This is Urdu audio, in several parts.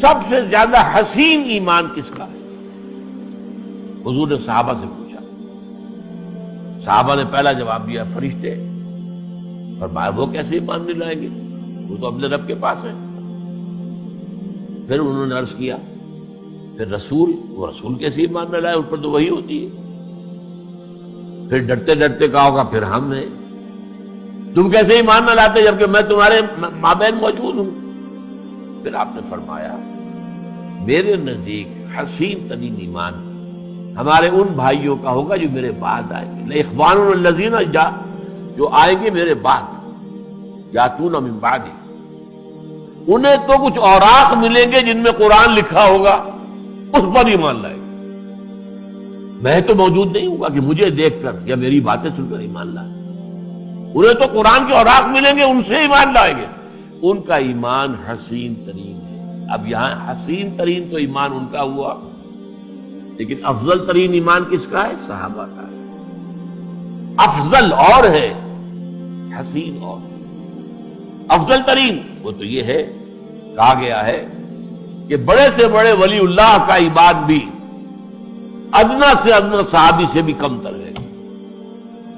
سب سے زیادہ حسین ایمان کس کا ہے؟ حضور نے صحابہ سے پوچھا، صحابہ نے پہلا جواب دیا فرشتے۔ فرمایا وہ کیسے ایمان نہیں لائیں گے، وہ تو اپنے رب کے پاس ہے۔ پھر انہوں نے عرض کیا پھر رسول، وہ رسول کیسے ایمان نہ لائے، ان پر تو وہی ہوتی ہے۔ پھر ڈرتے ڈرتے کہا ہوگا پھر ہم ہیں، تم کیسے ایمان نہ لاتے جبکہ میں تمہارے مابین موجود ہوں؟ پھر آپ نے فرمایا میرے نزدیک حسین ترین ایمان ہمارے ان بھائیوں کا ہوگا جو میرے بعد آئیں گے، لَإِخْوَانُنَا الَّذِينَ جو آئیں گے میرے بعد، یاتون من بعد، انہیں تو کچھ اوراق ملیں گے جن میں قرآن لکھا ہوگا، اس پر ایمان لائے گا۔ میں تو موجود نہیں ہوں گا کہ مجھے دیکھ کر یا میری باتیں سن کر ایمان لائے، انہیں تو قرآن کے اوراق ملیں گے، ان سے ایمان لائیں گے۔ ان کا ایمان حسین ترین ہے۔ اب یہاں حسین ترین تو ایمان ان کا ہوا، لیکن افضل ترین ایمان کس کا ہے؟ صحابہ کا ہے۔ افضل اور ہے، حسین اور ہے۔ افضل ترین وہ تو یہ ہے، کہا گیا ہے کہ بڑے سے بڑے ولی اللہ کا ایمان بھی ادنا سے ادنا صحابی سے بھی کم تر ہے،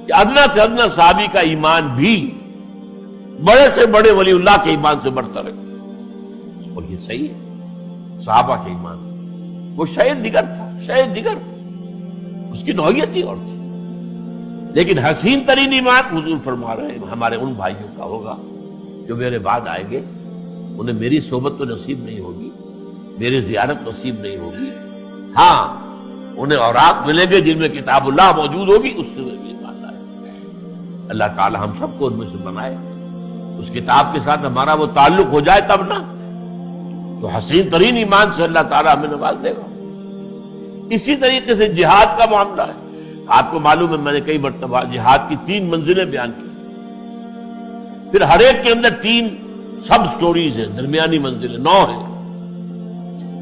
کہ ادنا سے ادنا صحابی کا ایمان بھی بڑے سے بڑے ولی اللہ کے ایمان سے بڑھتا ہے۔ اور یہ صحیح ہے، صحابہ کے ایمان وہ شاید دیگر تھا، شاید دیگر، اس کی نوعیت ہی اور تھی، لیکن حسین ترین ایمان حضور فرما رہے ہیں ہمارے ان بھائیوں کا ہوگا جو میرے بعد آئیں گے، انہیں میری صحبت تو نصیب نہیں ہوگی، میری زیارت نصیب نہیں ہوگی، ہاں انہیں اوراق ملیں گے جن میں کتاب اللہ موجود ہوگی، اس سے بھی ایمان لائیں گے۔ اللہ تعالی ہم سب کو ان میں سے بنائے، اس کتاب کے ساتھ ہمارا وہ تعلق ہو جائے تب نا، تو حسین ترین ایمان سے اللہ تعالی ہمیں نواز دے گا۔ اسی طریقے سے جہاد کا معاملہ ہے۔ آپ کو معلوم ہے میں نے کئی مرتبہ جہاد کی 3 منزلیں بیان کی، پھر ہر ایک کے اندر 3 سب سٹوریز ہیں، درمیانی منزلیں 9 ہیں۔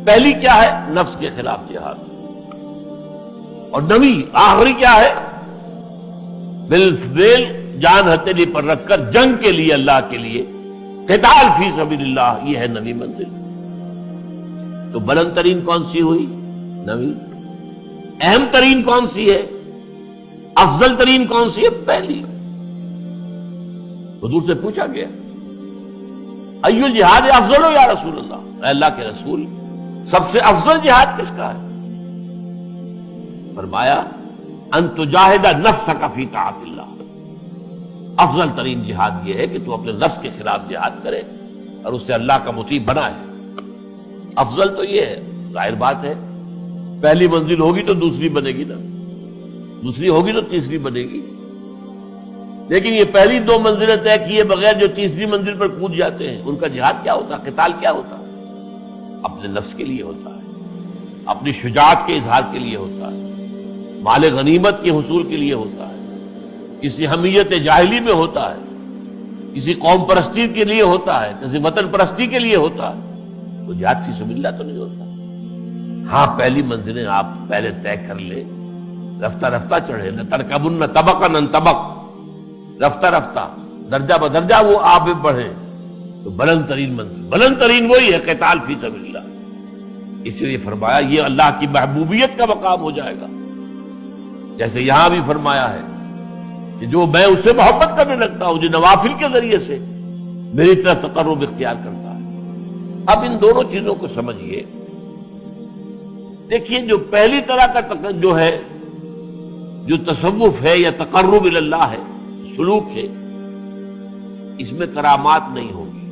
پہلی کیا ہے؟ نفس کے خلاف جہاد، اور 9ویں آخری کیا ہے؟ بالفعل جان ہتھیلی پر رکھ کر جنگ کے لیے، اللہ کے لیے قتال فی سبیل اللہ، یہ ہے 9ویں منزل۔ تو بلند ترین کون سی ہوئی؟ 9ویں۔ اہم ترین کون سی ہے؟ افضل ترین کون سی ہے؟ پہلی۔ حضور سے پوچھا گیا ای الجہاد افضل ہو یا رسول اللہ، اے اللہ کے رسول سب سے افضل جہاد کس کا ہے؟ فرمایا ان تجاہد نفسک فی طاعت اللہ، افضل ترین جہاد یہ ہے کہ تو اپنے نفس کے خلاف جہاد کرے اور اس سے اللہ کا مطیع بنائے۔ افضل تو یہ ہے، ظاہر بات ہے پہلی منزل ہوگی تو دوسری بنے گی نا، دوسری ہوگی تو تیسری بنے گی، لیکن یہ پہلی 2 منزلیں طے کیے بغیر جو تیسری منزل پر کود جاتے ہیں، ان کا جہاد کیا ہوتا ہے؟ قتال کیا ہوتا ہے؟ اپنے نفس کے لیے ہوتا ہے، اپنی شجاعت کے اظہار کے لیے ہوتا ہے، مال غنیمت کے حصول کے لیے ہوتا ہے، کسی حمیت جاہلی میں ہوتا ہے، کسی قوم پرستی کے لیے ہوتا ہے، کسی وطن پرستی کے لیے ہوتا ہے، وہ جہاد فی سبیل اللہ تو نہیں ہوتا۔ ہاں پہلی منزلیں آپ پہلے طے کر لیں، رفتہ رفتہ چڑھے، لَتَرْكَبُنَّ طَبَقًا عَنْ طَبَقٍ، رفتہ رفتہ درجہ بدرجہ وہ آپ بڑھیں، تو بلند ترین منزل، بلند ترین وہی ہے قتال فی سبیل اللہ۔ اس لیے فرمایا یہ اللہ کی محبوبیت کا مقام ہو جائے گا، جیسے یہاں بھی فرمایا ہے کہ جو میں اس سے محبت کرنے لگتا ہوں جو نوافل کے ذریعے سے میری طرف تقرب اختیار کرتا ہے۔ اب ان دونوں چیزوں کو سمجھیے، دیکھیے جو پہلی طرح کا جو ہے، جو تصوف ہے یا تقرب اللہ ہے، سلوک ہے، اس میں کرامات نہیں ہوگی،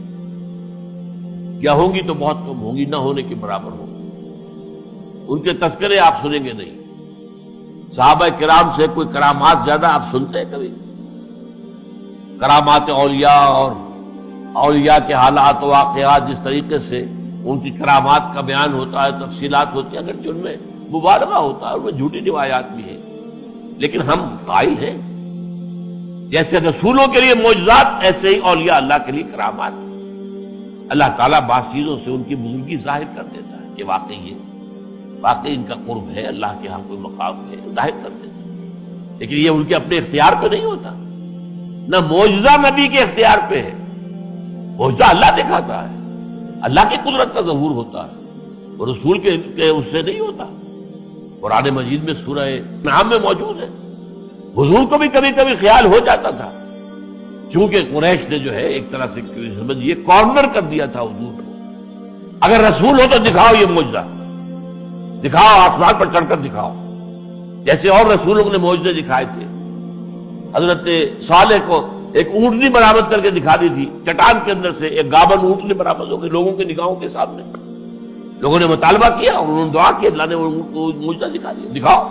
یا ہوں گی تو بہت کم ہوں گی، نہ ہونے کے برابر ہوں گی۔ ان کے تذکرے آپ سنیں گے نہیں، صحابہ کرام سے کوئی کرامات زیادہ آپ سنتے ہیں کبھی؟ کرامات اولیاء اور اولیاء کے حالات و واقعات جس طریقے سے ان کی کرامات کا بیان ہوتا ہے، تفصیلات ہوتی ہیں، اگرچہ ان میں مبالغہ ہوتا ہے، ان میں جھوٹی روایات بھی ہیں، لیکن ہم قائل ہیں جیسے رسولوں کے لیے معجزات، ایسے ہی اولیاء اللہ کے لیے کرامات۔ اللہ تعالیٰ بعض چیزوں سے ان کی بزرگی ظاہر کر دیتا ہے کہ واقعی ان کا قرب ہے، اللہ کے ہاں کوئی مقام ہے، ظاہر کر دیتا ہے، لیکن یہ ان کے اپنے اختیار پہ نہیں ہوتا، نہ معجزہ نبی کے اختیار پہ ہے، معجزہ اللہ دکھاتا ہے، اللہ کی قدرت کا ظہور ہوتا ہے، وہ رسول کے اس سے نہیں ہوتا. قرآن مجید میں سورہ نعم میں موجود ہے. حضور کو بھی کبھی کبھی خیال ہو جاتا تھا، چونکہ قریش نے جو ہے ایک طرح سے یہ کارنر کر دیا تھا حضور کو. اگر رسول ہو تو دکھاؤ یہ معجزہ، دکھاؤ آسمان پر چڑھ کر دکھاؤ، جیسے اور رسولوں نے معجزے دکھائے تھے. حضرت صالح کو ایک اونٹنی برآمد کر کے دکھا دی تھی، چٹان کے اندر سے ایک گابن اونٹنی برآمد ہو گئی لوگوں کے نگاہوں کے سامنے. لوگوں نے مطالبہ کیا اور انہوں نے دعا کی، اللہ نے وہ معجزہ دکھا دیا. دکھاؤ،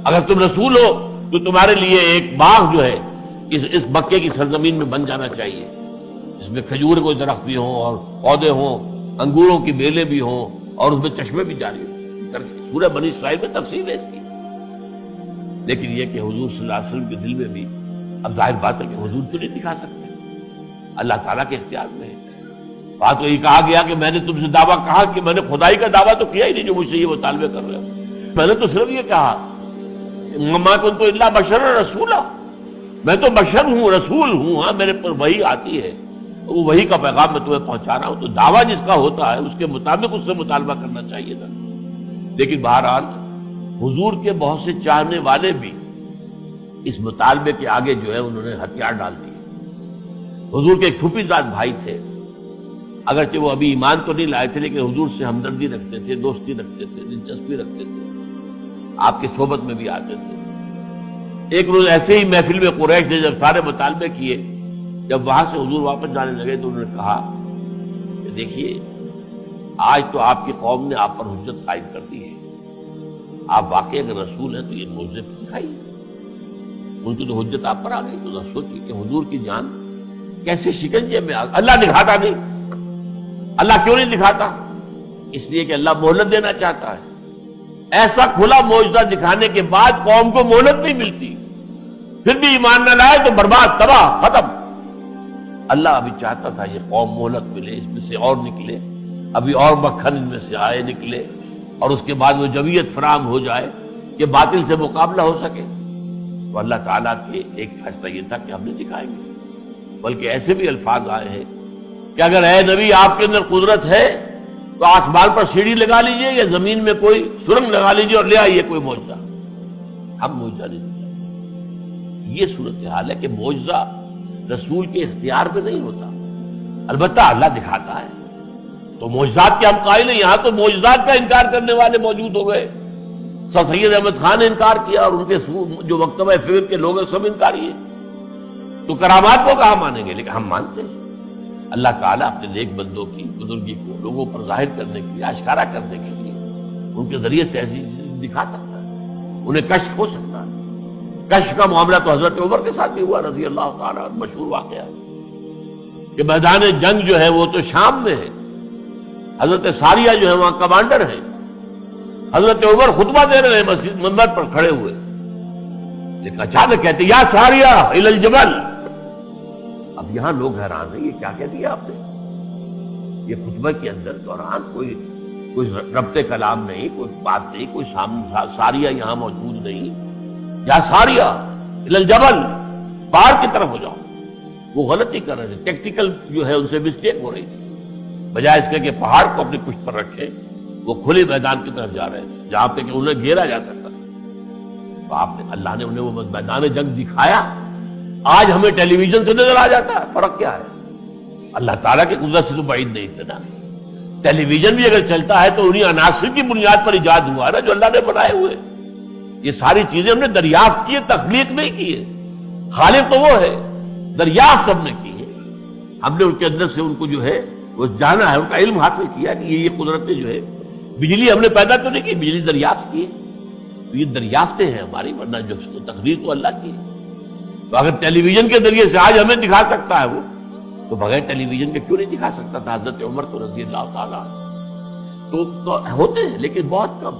اگر تم رسول ہو تو تمہارے لیے ایک باغ جو ہے اس مکے کی سرزمین میں بن جانا چاہیے، جس میں کھجور کے درخت بھی ہوں اور پودے ہوں، انگوروں کی بیلیں بھی ہوں اور اس میں چشمے بھی جاری ہوں. سورہ بنی اسرائیل میں تفصیل ہے اس کی. لیکن یہ کہ حضور صلی اللہ علیہ وسلم کے دل میں بھی اب ظاہر بات ہے کہ حضور تو نہیں دکھا سکتے، اللہ تعالیٰ کے اختیار میں ہے. بات تو یہ کہا گیا کہ میں نے تم سے دعویٰ کہا کہ میں نے خدائی کا دعویٰ تو کیا ہی نہیں جو مجھ سے یہ مطالبے کر رہے ہو. میں نے تو صرف یہ کہا ما کنت الا بشر رسولا، میں تو بشر ہوں، رسول ہوں. ہاں میرے پر وحی آتی ہے، وہ وحی کا پیغام میں تمہیں پہنچا رہا ہوں. تو دعویٰ جس کا ہوتا ہے اس کے مطابق اس سے مطالبہ کرنا چاہیے تھا. لیکن بہرحال حضور کے بہت سے چاہنے والے بھی اس مطالبے کے آگے جو ہے انہوں نے ہتھیار ڈال دیے. حضور کے ایک پھوپھی زاد بھائی تھے، اگرچہ وہ ابھی ایمان تو نہیں لائے تھے لیکن حضور سے ہمدردی رکھتے تھے، دوستی رکھتے تھے، دلچسپی رکھتے تھے، آپ کی صحبت میں بھی آتے تھے. ایک روز ایسے ہی محفل میں قریش نے جب سارے مطالبے کیے، جب وہاں سے حضور واپس جانے لگے تو انہوں نے کہا کہ دیکھیے آج تو آپ کی قوم نے آپ پر حجت قائم کر دی ہے، آپ واقعی اگر رسول ہیں تو یہ معجزے دکھائیے. ان کی تو حجت آپ پر آ گئی. تو سوچیے کہ حضور کی جان کیسے شکنجے میں آ گئی. اللہ دکھاتا نہیں. اللہ کیوں نہیں دکھاتا؟ اس لیے کہ اللہ مہلت دینا چاہتا ہے. ایسا کھلا معجزہ دکھانے کے بعد قوم کو مہلت نہیں ملتی، پھر بھی ایمان نہ لائے تو برباد، تباہ، ختم. اللہ ابھی چاہتا تھا یہ قوم مہلت ملے، اس میں سے اور نکلے، ابھی اور مکھن ان میں سے آئے نکلے، اور اس کے بعد وہ جویت فراہم ہو جائے کہ باطل سے مقابلہ ہو سکے. تو اللہ تعالیٰ کے ایک فیصلہ یہ تھا کہ ہم نہیں دکھائیں گے. بلکہ ایسے بھی الفاظ آئے ہیں کہ اگر اے نبی آپ کے اندر قدرت ہے تو آسمان پر سیڑھی لگا لیجئے یا زمین میں کوئی سرنگ لگا لیجئے اور لے آئیے کوئی معجزہ. ہم معجزہ نہیں دکھائیں. یہ صورتحال ہے کہ معجزہ رسول کے اختیار میں نہیں ہوتا، البتہ اللہ دکھاتا ہے. تو معجزات کے ہم قائل ہیں. یہاں تو معجزات کا انکار کرنے والے موجود ہو گئے. سر سید احمد خان نے انکار کیا اور ان کے جو مکتبہ فکر کے لوگ ہیں سب انکاری ہیں. تو کرامات کو کہاں مانیں گے؟ لیکن ہم مانتے ہیں. اللہ تعالیٰ اپنے نیک بندوں کی بزرگی کو لوگوں پر ظاہر کرنے کے لیے، آشکارا کرنے کے لیے ان کے ذریعے سے ایسی دکھا سکتا ہے، انہیں کشف ہو سکتا ہے. کشف کا معاملہ تو حضرت عمر کے ساتھ بھی ہوا رضی اللہ تعالیٰ، مشہور واقعہ کہ میدان جنگ جو ہے وہ تو شام میں ہے، حضرت ساریہ جو ہے وہاں کمانڈر ہیں، حضرت عمر خطبہ دے رہے ہیں مسجد منبر پر کھڑے ہوئے، لیکن اچانک کہتے یا ساریہ الی الجبل. اب یہاں لوگ حیران ہیں، یہ کیا کہہ دیا آپ نے؟ یہ خطبہ کے اندر دوران کوئی ربط کلام نہیں، کوئی بات نہیں، کوئی ساریہ یہاں موجود نہیں. یا ساریہ الی الجبل، پہاڑ کی طرف ہو جاؤ. وہ غلطی کر رہے تھے، ٹیکٹیکل جو ہے ان سے مسٹیک ہو رہی تھی. بجائے اس کے کہ پہاڑ کو اپنی پشت پر رکھے، وہ کھلے میدان کی طرف جا رہے ہیں جہاں پہ کہ انہیں گھیرا جا سکتا. تو آپ نے اللہ نے انہیں وہ میدان جنگ دکھایا. آج ہمیں ٹیلی ویژن سے نظر آ جاتا ہے. فرق کیا ہے؟ اللہ تعالیٰ کی قدرت سے تو بعید نہیں تھے نا. ٹیلی ویژن بھی اگر چلتا ہے تو انہیں عناصر کی بنیاد پر ایجاد ہوا ہے نا جو اللہ نے بنائے ہوئے. یہ ساری چیزیں ہم نے دریافت کی ہے، تخلیق نہیں کی ہے. خالق تو وہ ہے، دریافت ہم نے کی ہے. ہم نے ان کے اندر سے ان کو جو ہے وہ جانا ہے، ان کا علم حاصل کیا کہ یہ قدرتیں جو ہے، بجلی ہم نے پیدا تو نہیں کی، بجلی دریافت کی ہے. تو یہ دریافتیں ہیں ہماری، ورنہ جو تقدیر تو اللہ کی ہے. تو اگر ٹیلی ویژن کے ذریعے سے آج ہمیں دکھا سکتا ہے وہ، تو بغیر ٹیلی ویژن کے کیوں نہیں دکھا سکتا تھا حضرت عمر کو رضی اللہ تعالیٰ. تو ہوتے ہیں لیکن بہت کم.